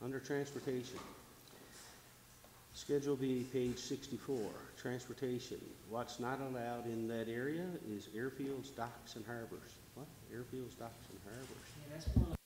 Under transportation, Schedule B, page 64, transportation. What's not allowed in that area is airfields, docks, and harbors. What? Airfields, docks, and harbors. Yeah, that's more like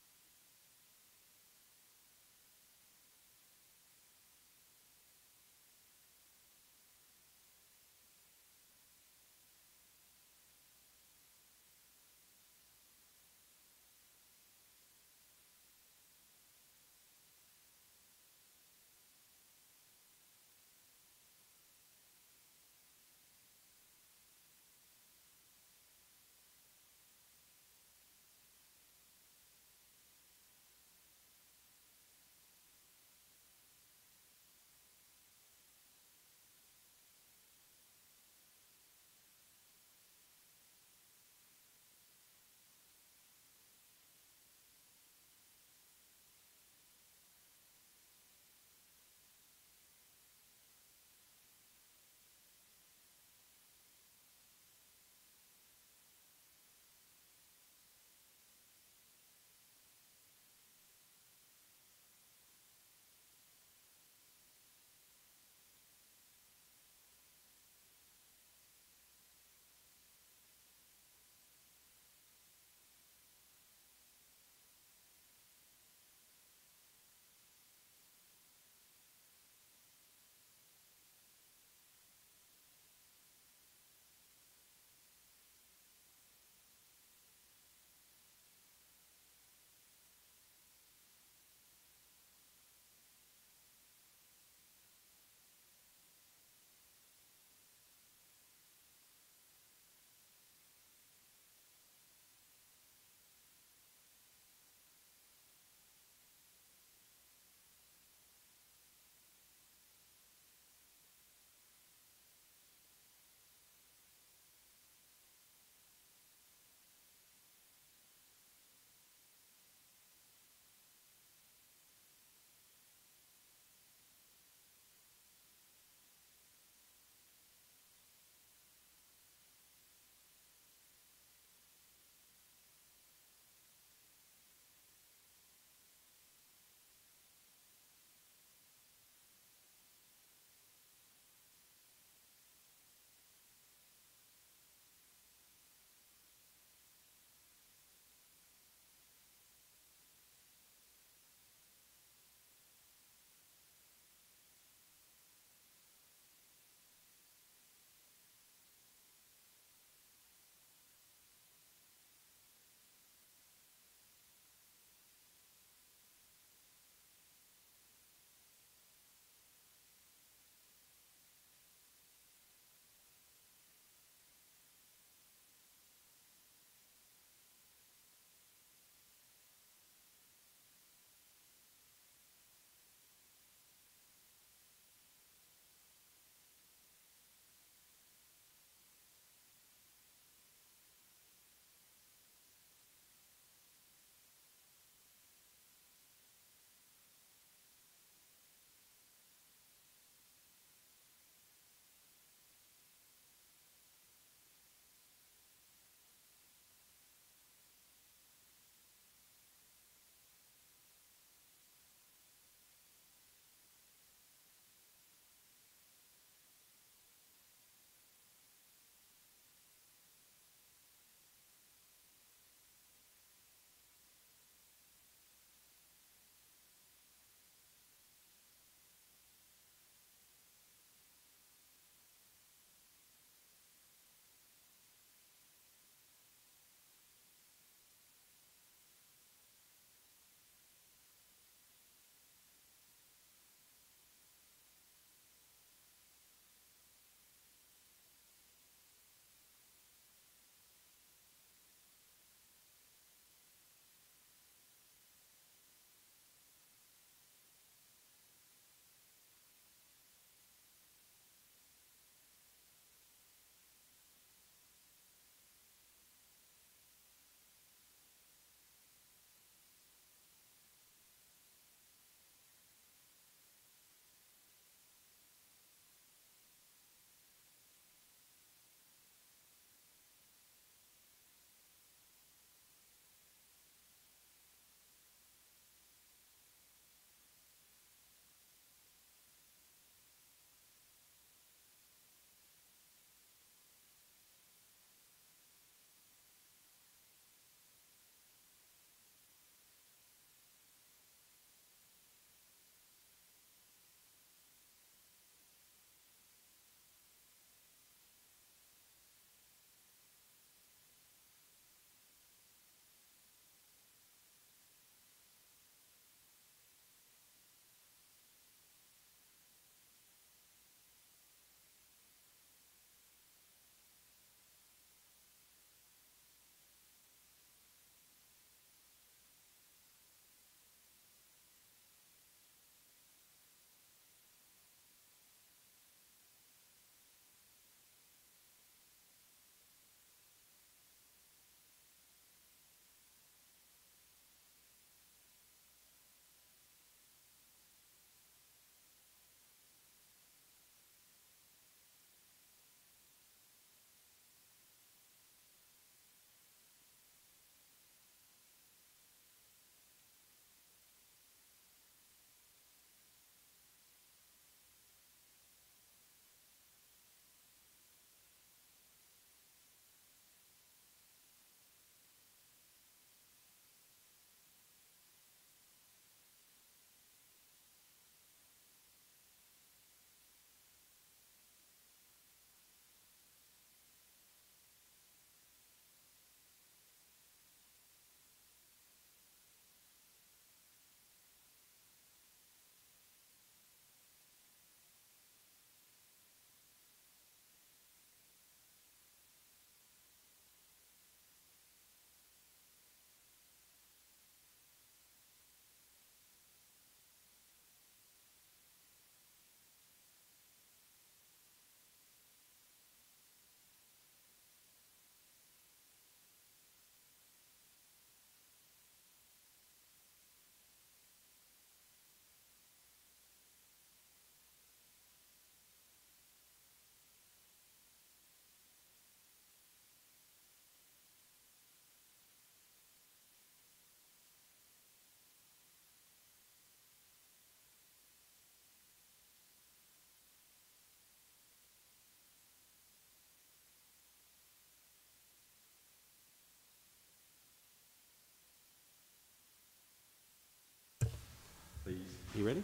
You ready?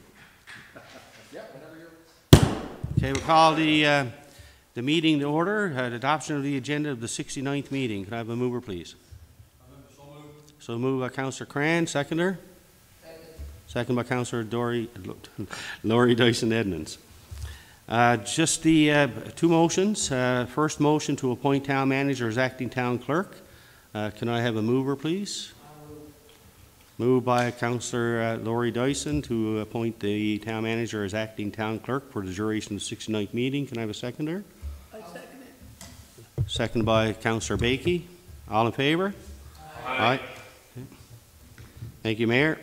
Yep, whenever you're. Okay, we'll call the meeting to order. The adoption of the agenda of the 69th meeting. Can I have a mover, please? So moved by Councillor Cran, seconder. Second by Councillor Laurie Dyson Edmonds. Just the two motions. First motion to appoint town manager as acting town clerk. Can I have a mover, please? Moved by Councillor Laurie Dyson to appoint the town manager as acting town clerk for the duration of the 69th meeting. Can I have a seconder? I second it. Seconded by Councillor Bakey. All in favour? Aye. Okay. Thank you, Mayor.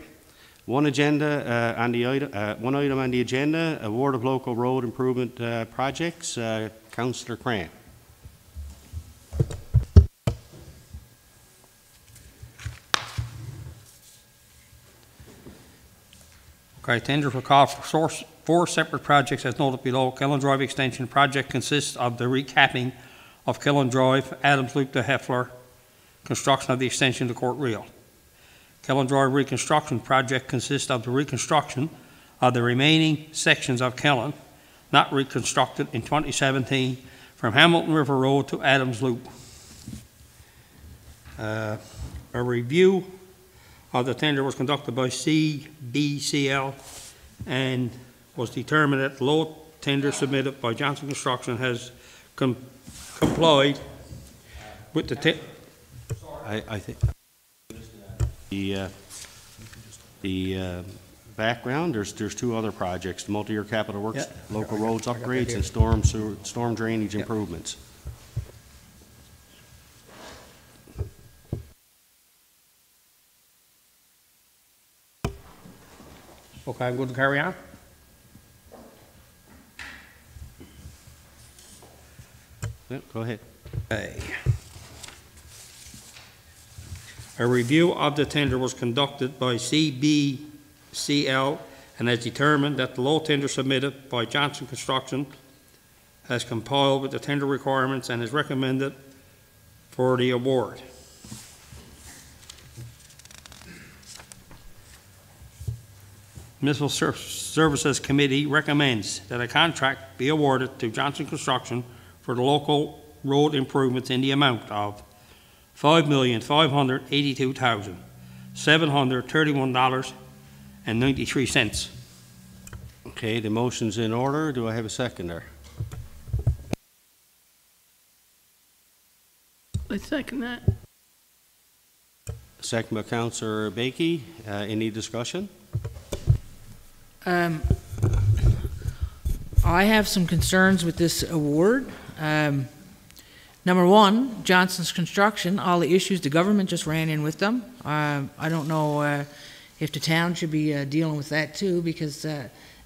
One agenda on the item. One item on the agenda: award of local road improvement projects. Councillor Cran. Okay, tender for call for four separate projects as noted below. Killen Drive Extension project consists of the recapping of Killen Drive, Adams Loop to Heffler, construction of the extension to Court Reel. Killen Drive reconstruction project consists of the reconstruction of the remaining sections of Killen, not reconstructed in 2017, from Hamilton River Road to Adams Loop. A review of the tender was conducted by CBCL and was determined that the low tender submitted by Johnson Construction has complied with the I think the background. There's two other projects: multi-year capital works, local roads upgrades, and storm drainage improvements. Okay, I'm good to carry on. Yep, go ahead. Okay. A review of the tender was conducted by CBCL and has determined that the low tender submitted by Johnson Construction has complied with the tender requirements and is recommended for the award. Municipal Services Committee recommends that a contract be awarded to Johnson Construction for the local road improvements in the amount of $5,582,731.93. Okay, the motion's in order. Do I have a seconder? I second that. Second by Councillor Bakey. Any discussion? I have some concerns with this award. Number one, Johnson's Construction, all the issues, the government just ran in with them. I don't know if the town should be dealing with that too, because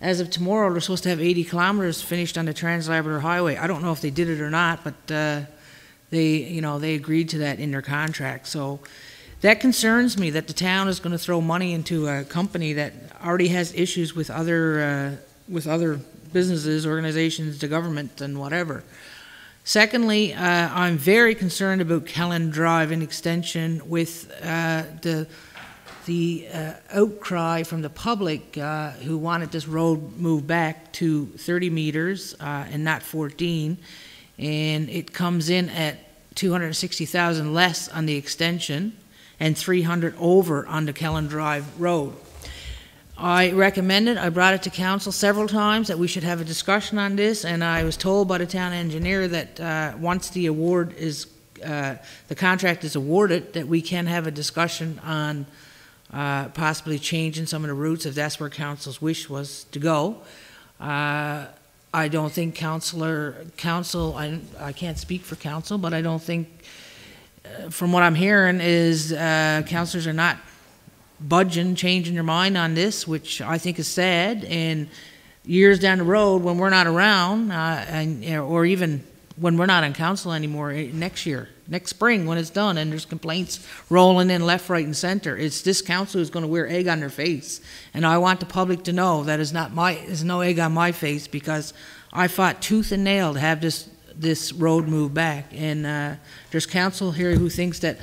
as of tomorrow, they're supposed to have 80 kilometers finished on the Trans-Labrador Highway. I don't know if they did it or not, but they agreed to that in their contract. So that concerns me, that the town is going to throw money into a company that already has issues with other businesses, organizations, the government, and whatever. Secondly, I'm very concerned about Killen Drive and extension with the outcry from the public who wanted this road moved back to 30 meters and not 14, and it comes in at $260,000 less on the extension and $300 over on the Killen Drive road. I recommended, I brought it to council several times that we should have a discussion on this, and I was told by the town engineer that once the award is, the contract is awarded, that we can have a discussion on possibly changing some of the routes if that's where council's wish was to go. I don't think council, I can't speak for council, but I don't think, from what I'm hearing is councilors are not budging, changing their mind on this, which I think is sad. And years down the road, when we're not around, or even when we're not on council anymore, next year, next spring when it's done, and there's complaints rolling in left, right, and center, it's this council who's going to wear egg on their face. And I want the public to know that there's no egg on my face, because I fought tooth and nail to have this road moved back. And there's council here who thinks that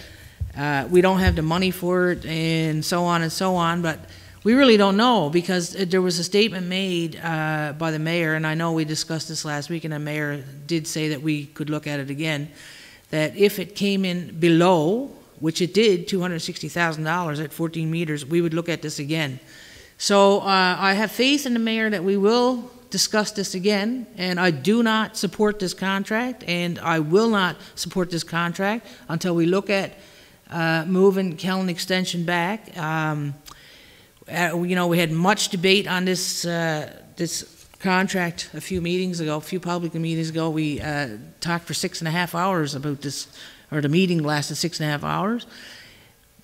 we don't have the money for it and so on, but We really don't know, because there was a statement made by the mayor, and I know we discussed this last week, and the mayor did say that we could look at it again, that if it came in below, which it did, $260,000 at 14 meters, we would look at this again. So I have faith in the mayor that we will discuss this again, and I do not support this contract, and I will not support this contract until we look at moving Kellen Extension back. You know, we had much debate on this this contract a few public meetings ago. We talked for 6.5 hours about this, or the meeting lasted 6.5 hours.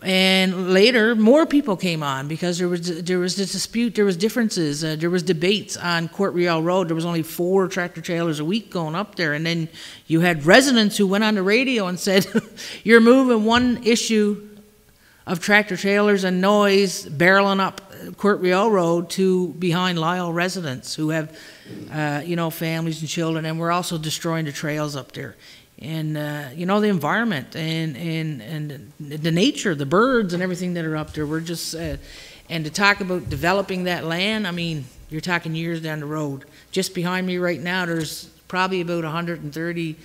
And later, more people came on because there was this dispute, there was differences, there was debates on Court Real Road. There was only 4 tractor trailers a week going up there, and then you had residents who went on the radio and said, "You're moving one issue of tractor trailers and noise barreling up Court Real Road to behind Lyle residents who have, you know, families and children, and we're also destroying the trails up there." And, you know, the environment and the nature, the birds and everything that are up there. We're just, and to talk about developing that land, I mean, you're talking years down the road. Just behind me right now, there's probably about 130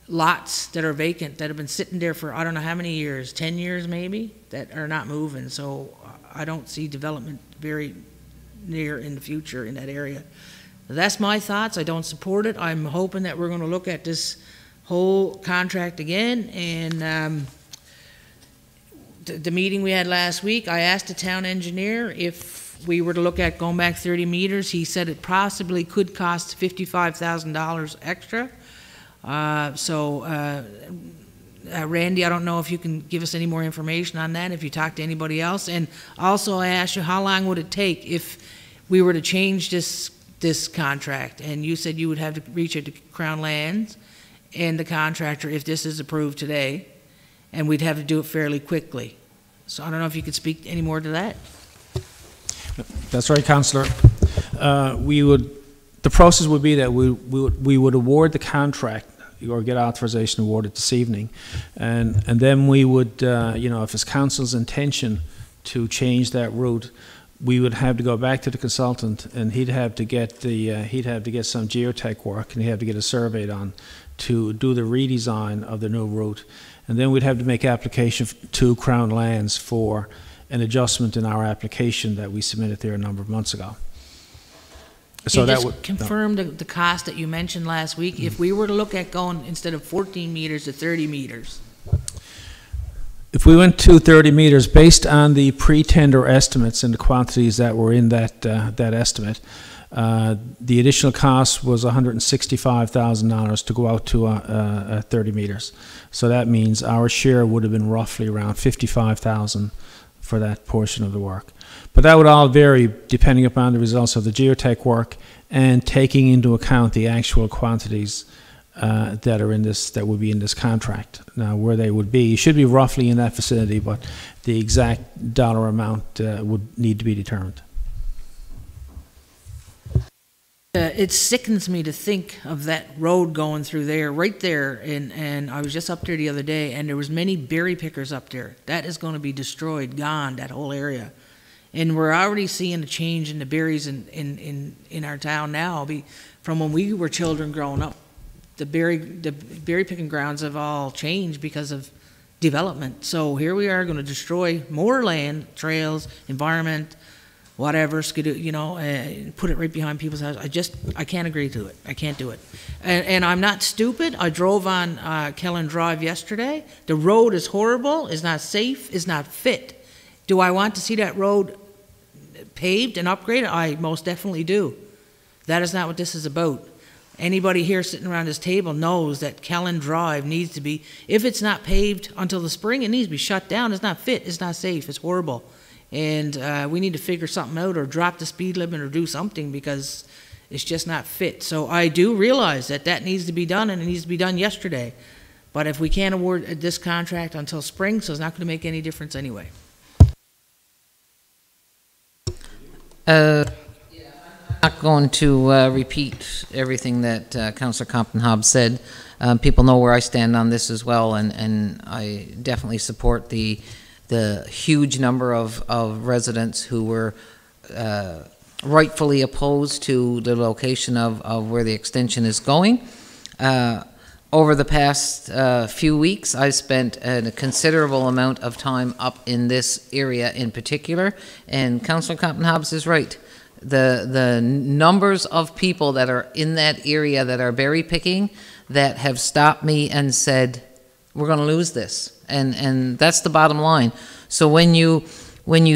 lots that are vacant, that have been sitting there for I don't know how many years, 10 years maybe, that are not moving. So I don't see development very near in the future in that area. That's my thoughts. I don't support it. I'm hoping that we're going to look at this whole contract again. And the meeting we had last week, I asked the town engineer if we were to look at going back 30 meters. He said it possibly could cost $55,000 extra. Randy, I don't know if you can give us any more information on that, if you talk to anybody else. And also I asked you, how long would it take if we were to change this contract? And you said you would have to reach out to Crown Lands and the contractor if this is approved today, and we'd have to do it fairly quickly. So I don't know if you could speak any more to that. That's right, Councillor. The process would be that we would award the contract, or get authorization awarded this evening, and then we would, you know, if it's council's intention to change that route, we would have to go back to the consultant, and he'd have to get some geotech work, and he'd have to get a survey done to do the redesign of the new route, and then we'd have to make application to Crown Lands for an adjustment in our application that we submitted there a number of months ago. So that would confirm the cost that you mentioned last week. If we were to look at going instead of 14 meters to 30 meters. If we went to 30 meters, based on the pre-tender estimates and the quantities that were in that estimate, the additional cost was $165,000 to go out to 30 meters. So that means our share would have been roughly around $55,000 for that portion of the work. But that would all vary depending upon the results of the geotech work and taking into account the actual quantities that are in this, that would be in this contract. Now, where they would be, it should be roughly in that vicinity, but the exact dollar amount would need to be determined. It sickens me to think of that road going through there, right there, and I was just up there the other day, and there was many berry pickers up there. That is going to be destroyed, gone, that whole area. And we're already seeing a change in the berries in our town now. From when we were children growing up, the berry picking grounds have all changed because of development. So here we are going to destroy more land, trails, environment, whatever, you know, put it right behind people's houses. I can't agree to it. I can't do it. And I'm not stupid. I drove on Kellen Drive yesterday. The road is horrible, is not safe, is not fit. Do I want to see that road paved and upgraded? I most definitely do. That is not what this is about. Anybody here sitting around this table knows that Kellen Drive needs to be, if it's not paved until the spring, it needs to be shut down. It's not fit, it's not safe, it's horrible. And we need to figure something out, or drop the speed limit, or do something, because it's just not fit. So I do realize that that needs to be done, and it needs to be done yesterday. But if we can't award this contract until spring, so it's not going to make any difference anyway. I'm not going to repeat everything that Councillor Compton-Hobbs said. People know where I stand on this as well, and I definitely support the the huge number of residents who were rightfully opposed to the location of where the extension is going. Over the past few weeks, I've spent a considerable amount of time up in this area in particular, and Councillor Compton-Hobbs is right. The numbers of people that are in that area that are berry picking that have stopped me and said, we're going to lose this, and that's the bottom line. So when you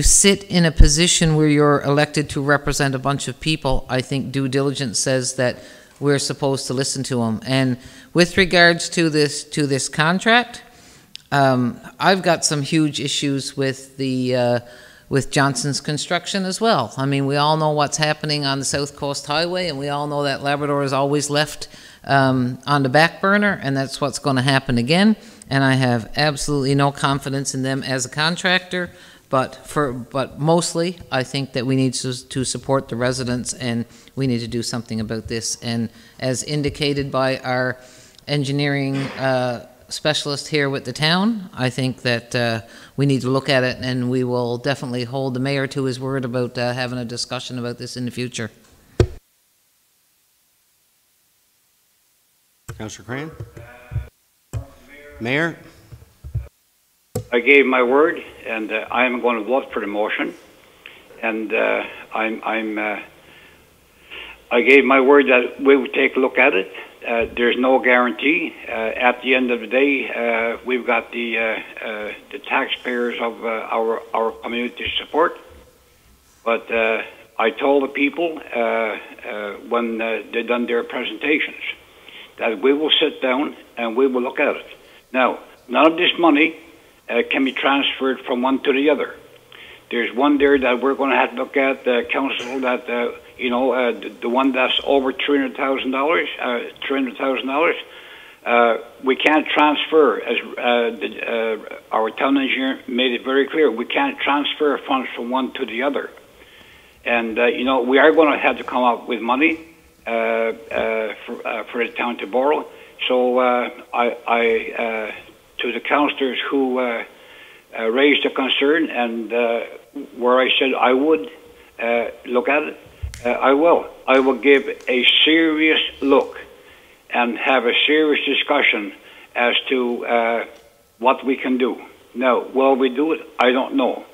sit in a position where you're elected to represent a bunch of people, I think due diligence says that we're supposed to listen to them. And with regards to this contract, I've got some huge issues with with Johnson's construction as well. I mean, we all know what's happening on the South Coast Highway, and we all know that Labrador is always left on the back burner, and that's what's going to happen again. And I have absolutely no confidence in them as a contractor. But mostly, I think that we need to support the residents, and we need to do something about this. And as indicated by our engineering specialist here with the town, I think that we need to look at it, and we will definitely hold the mayor to his word about having a discussion about this in the future. Councillor Cran? Mayor? I gave my word, and I am going to vote for the motion. And I gave my word that we would take a look at it. There's no guarantee. At the end of the day, we've got the taxpayers of our community support. But I told the people when they done their presentations that we will sit down and we will look at it. Now, none of this money can be transferred from one to the other. There's one there that we're going to have to look at, council, that the one that's over $300,000. We can't transfer, as our town engineer made it very clear. We can't transfer funds from one to the other, and we are going to have to come up with money for the town to borrow. So I to the councillors who raised a concern, and where I said I would look at it, I will. I will give a serious look and have a serious discussion as to what we can do. Now, will we do it? I don't know.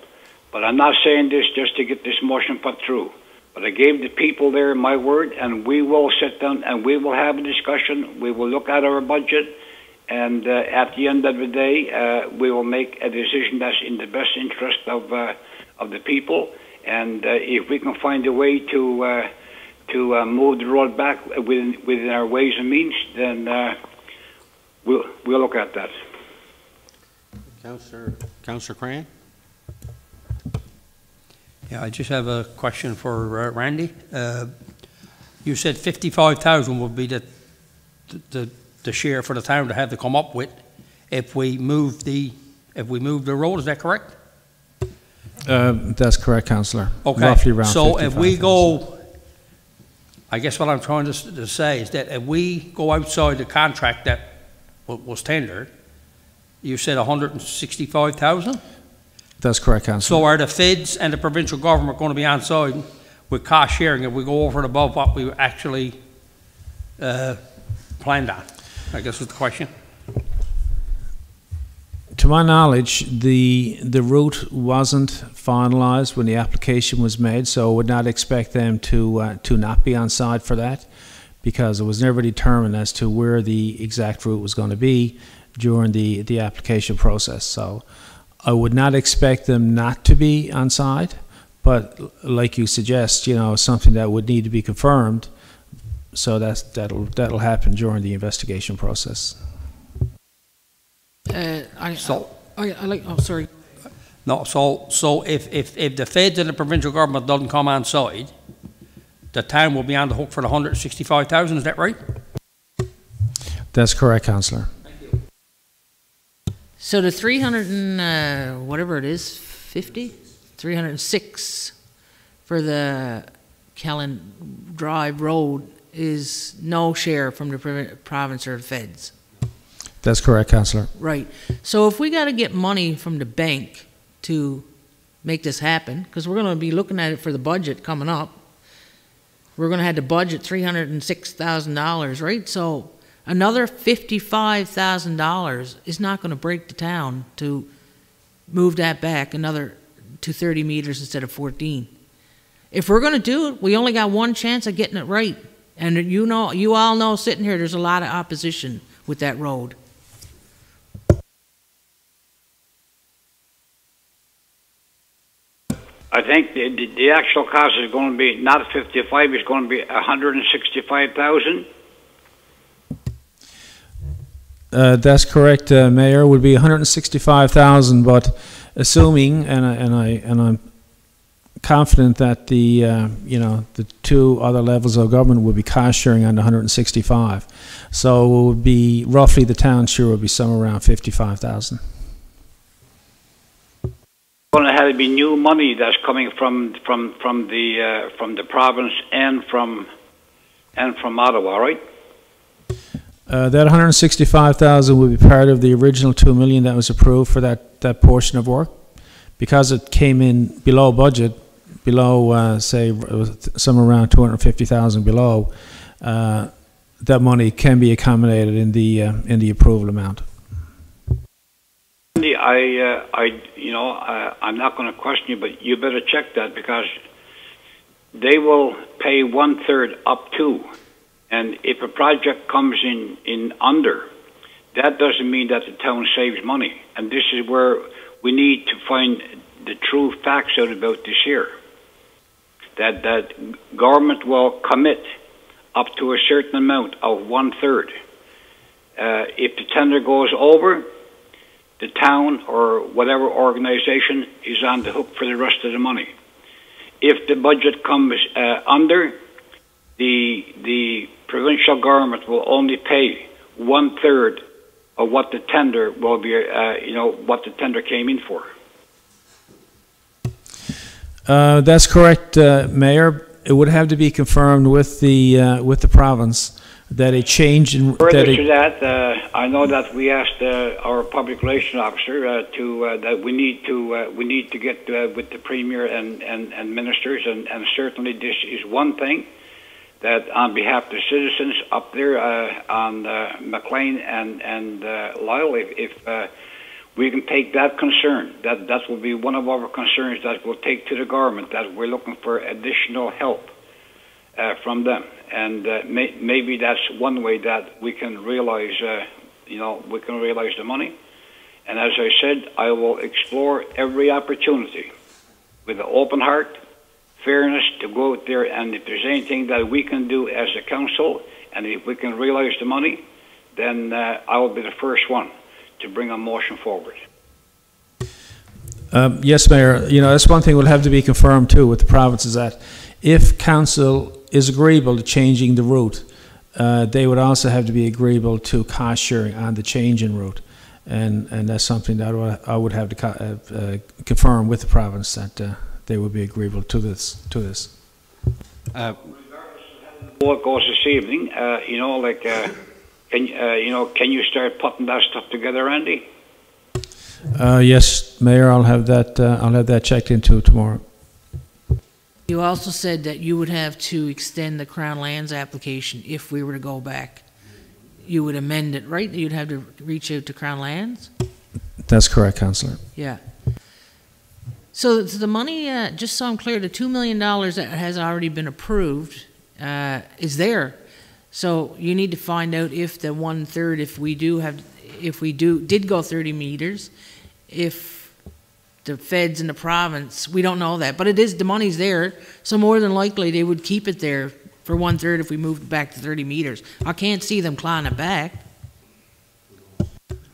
But I'm not saying this just to get this motion put through. But I gave the people there my word, and we will sit down and we will have a discussion. We will look at our budget. And at the end of the day, we will make a decision that's in the best interest of the people. And if we can find a way to move the road back within our ways and means, then we'll look at that. Councillor Cran? Yeah, I just have a question for Randy. You said 55,000 would be the share for the town to have to come up with if we move the road. Is that correct? That's correct, Councillor. Okay. Roughly around so if we 55,000. go, I guess what I'm trying to say is that if we go outside the contract that was tendered, you said 165,000. That's correct, Councillor. So are the feds and the provincial government going to be on side with cost sharing if we go over and above what we actually planned on? I guess is the question. To my knowledge, the route wasn't finalised when the application was made, so I would not expect them to not be on side for that, because it was never determined as to where the exact route was going to be during the application process. So I would not expect them not to be on side, but like you suggest, something that would need to be confirmed. So that'll happen during the investigation process. Sorry. No, so if the feds and the provincial government doesn't come on side, the town will be on the hook for the 165,000. Is that right? That's correct, Councillor. Thank you. So the 300 and whatever it is, 306 for the Callan Drive Road is no share from the province or the feds. That's correct, Councillor. Right. So if we got to get money from the bank to make this happen, because we're gonna be looking at it for the budget coming up. We're gonna have to budget $306,000, right? So another $55,000 is not gonna break the town to move that back to 30 meters instead of 14. If we're gonna do it, we only got one chance of getting it right. And you all know sitting here, there's a lot of opposition with that road. I think the actual cost is going to be not 55; it's going to be 165,000. That's correct, Mayor. Would be 165,000, but assuming, and I'm confident that the the two other levels of government will be cost sharing on the 165. So it would be roughly, the town share would be somewhere around 55,000. Going to have to be new money that's coming from the province and from Ottawa, right? That 165,000 would be part of the original 2 million that was approved for that portion of work, because it came in below budget, below say somewhere around 250,000 below. That money can be accommodated in the approval amount. I'm not going to question you, but you better check that, because they will pay 1/3 up to, and if a project comes in under, that doesn't mean that the town saves money. And this is where we need to find the true facts out about this here. That government will commit up to a certain amount of 1/3. If the tender goes over, the town or whatever organization is on the hook for the rest of the money. If the budget comes under, the provincial government will only pay 1/3 of what the tender will be, what the tender came in for. That's correct, Mayor. It would have to be confirmed with the province that a change in further to that. I know that we asked our public relations officer that we need to get with the premier and ministers, and certainly this is one thing that on behalf of the citizens up there on McLean and Lyle, if we can take that concern, that will be one of our concerns that we'll take to the government, that we're looking for additional help from them. And maybe that's one way that we can realize, realize the money. And as I said, I will explore every opportunity with an open heart, fairness, to go out there, and if there's anything that we can do as a council, and if we can realize the money, then I will be the first one to bring a motion forward. Yes, Mayor. That's one thing will have to be confirmed too with the province, is that if council is agreeable to changing the route, they would also have to be agreeable to cost sharing on the change in route, and that's something that I would have to confirm with the province, that they would be agreeable to this. What goes this evening? Can you start putting that stuff together, Andy? Yes, Mayor. I'll have that checked into tomorrow. You also said that you would have to extend the Crown Lands application if we were to go back. You would amend it, right? You'd have to reach out to Crown Lands? That's correct, Councillor. Yeah. So the money, just so I'm clear, the $2 million that has already been approved is there. So you need to find out if the 1/3, if we did go 30 meters, if the feds in the province, we don't know that, but the money's there, so more than likely they would keep it there for 1/3 if we moved back to 30 meters. I can't see them clawing it back.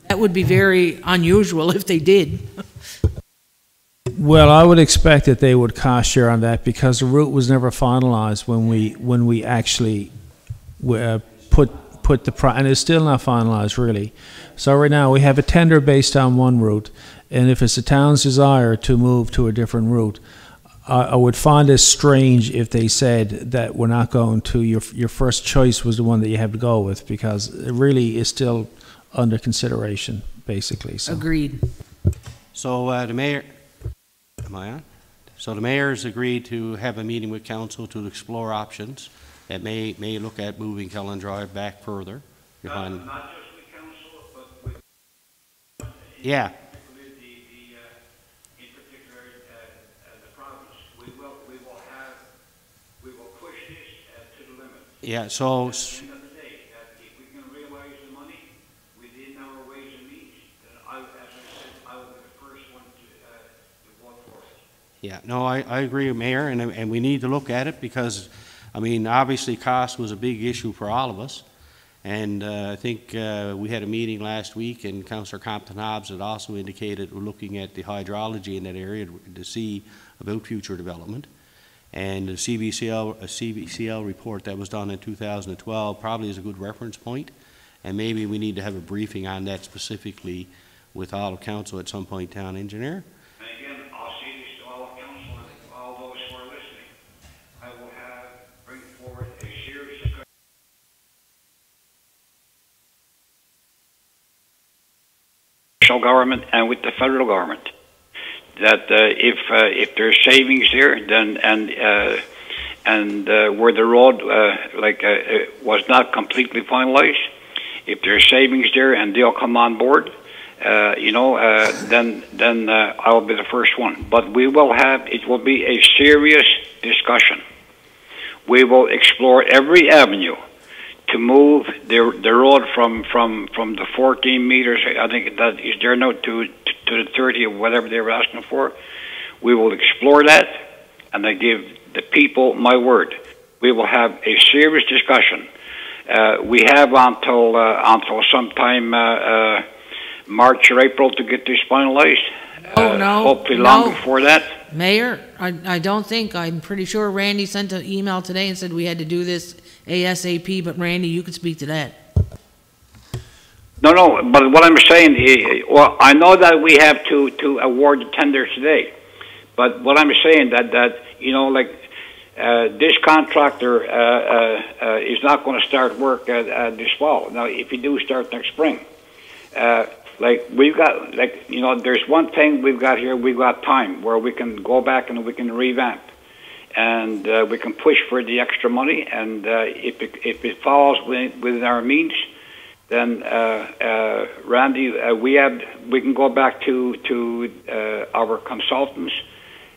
That would be very unusual if they did. Well, I would expect that they would cost share on that, because the route was never finalized when we actually put the and it's still not finalized really. So right now we have a tender based on one route, and if it's the town's desire to move to a different route, I would find it strange if they said that we're not going to, your first choice was the one that you have to go with, because it really is still under consideration, basically. So. Agreed. So the mayor, Am I on? So the mayor's agreed to have a meeting with council to explore options that may look at moving Kellen Drive back further. Not just with council, but with yeah. In particular, the province. We will push this to the limit. Yeah. So. At the end of the day, if we can realize the money within our ways and means, then as I said, I will be the first one to vote for it. Yeah. No, I agree, Mayor, and we need to look at it because, I mean, obviously cost was a big issue for all of us. And I think we had a meeting last week, and Councillor Compton-Hobbs had also indicated we're looking at the hydrology in that area to see about future development. And the CBCL report that was done in 2012 probably is a good reference point, and maybe we need to have a briefing on that specifically with all of council at some point, town engineer. And again, I'll say this to all of council and all those who are listening. I will bring forward a serious discussion. Government and with the federal government, that if there's savings there, then and where the road was not completely finalized, if there's savings there and they'll come on board, then I'll be the first one. But it will be a serious discussion. We will explore every avenue to move the road from the 14 meters, I think that is there now, to the 30 or whatever they were asking for. We will explore that, and I give the people my word. We will have a serious discussion. We have until sometime March or April to get this finalized. Hopefully long before that. Mayor, I don't think, I'm pretty sure Randy sent an email today and said we had to do this ASAP, but Randy, you could speak to that. No, but what I'm saying is, well, I know that we have to award the tender today, but what I'm saying that this contractor is not going to start work this fall. Now, if you do start next spring, we've got, there's one thing we've got here, we've got time where we can go back and we can revamp. And we can push for the extra money, and if it falls within our means, then Randy, we can go back to our consultants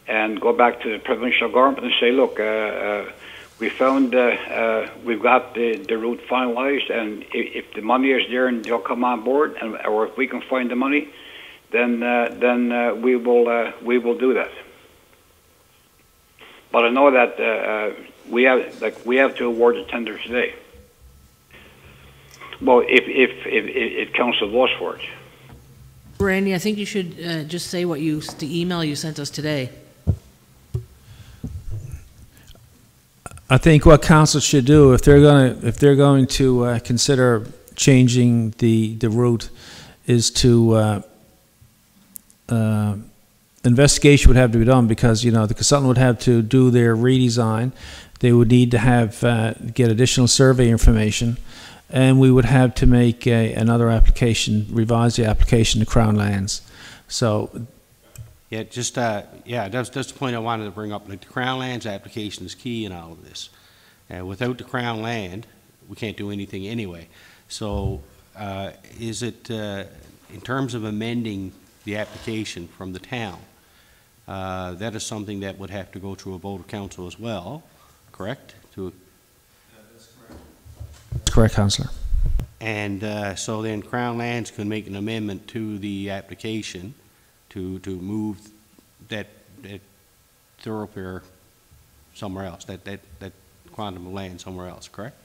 and go back to the provincial government and say, look, we found we've got the route finalized, and if the money is there and they'll come on board, or if we can find the money, then we will do that. But I know that we have to award the tender today. Well, if council votes for it. Randy, I think you should just say the email you sent us today. I think what council should do, if they're going to consider changing the route, is to investigation would have to be done, because the consultant would have to do their redesign. They would need to get additional survey information, and we would have to make another application, revise the application to Crown Lands. So, yeah, that's the point I wanted to bring up. Like, the Crown Lands application is key in all of this. Without the Crown Land, we can't do anything anyway. So, is it in terms of amending the application from the town? That is something that would have to go through a vote of council as well, correct? That's correct, Councillor. And so then Crown Lands can make an amendment to the application to move that thoroughfare somewhere else, that quantum of land somewhere else, correct?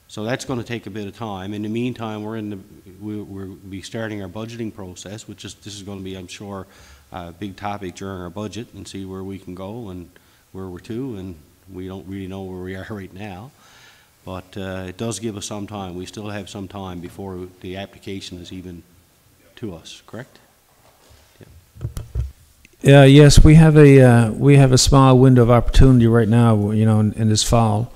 So that's going to take a bit of time. In the meantime, we'll be starting our budgeting process, this is going to be, I'm sure, a big topic during our budget, and see where we can go and where we're to, and we don't really know where we are right now. But it does give us some time. We still have some time before the application is even to us, correct? Yeah. Yes, we have a small window of opportunity right now, in this fall.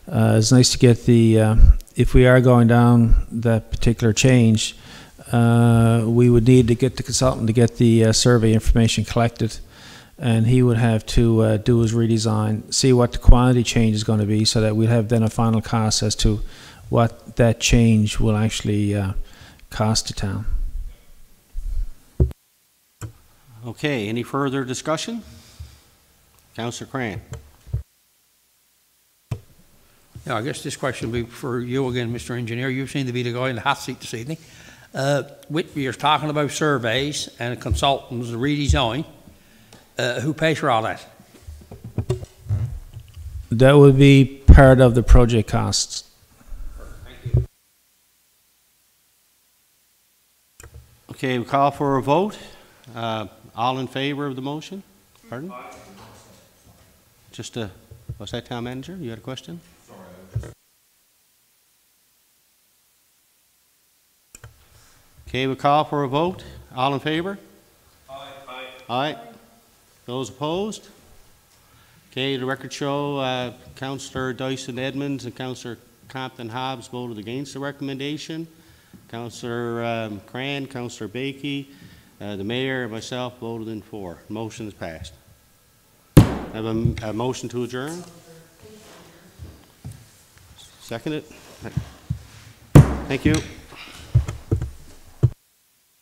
It's nice to get if we are going down that particular change, we would need to get the consultant to get the survey information collected, and he would have to do his redesign, see what the quantity change is going to be, so that we'd have then a final cost as to what that change will actually cost the town. Okay, any further discussion? Councillor Cran. Yeah, I guess this question will be for you again, Mr. Engineer. You seem to be the guy in the hot seat this evening. You're talking about surveys and consultants, redesign. Who pays for all that? That would be part of the project costs. Thank you. Okay, we call for a vote. All in favor of the motion? Pardon? Just was that town manager? You had a question? Okay, we call for a vote. All in favor? Aye. Aye. Those opposed? Okay, the record show Councillor Dyson Edmonds and Councillor Compton Hobbs voted against the recommendation. Councillor Cran, Councillor Bakey, the mayor, and myself voted in for. Motion is passed. I have a motion to adjourn. Second it. Thank you.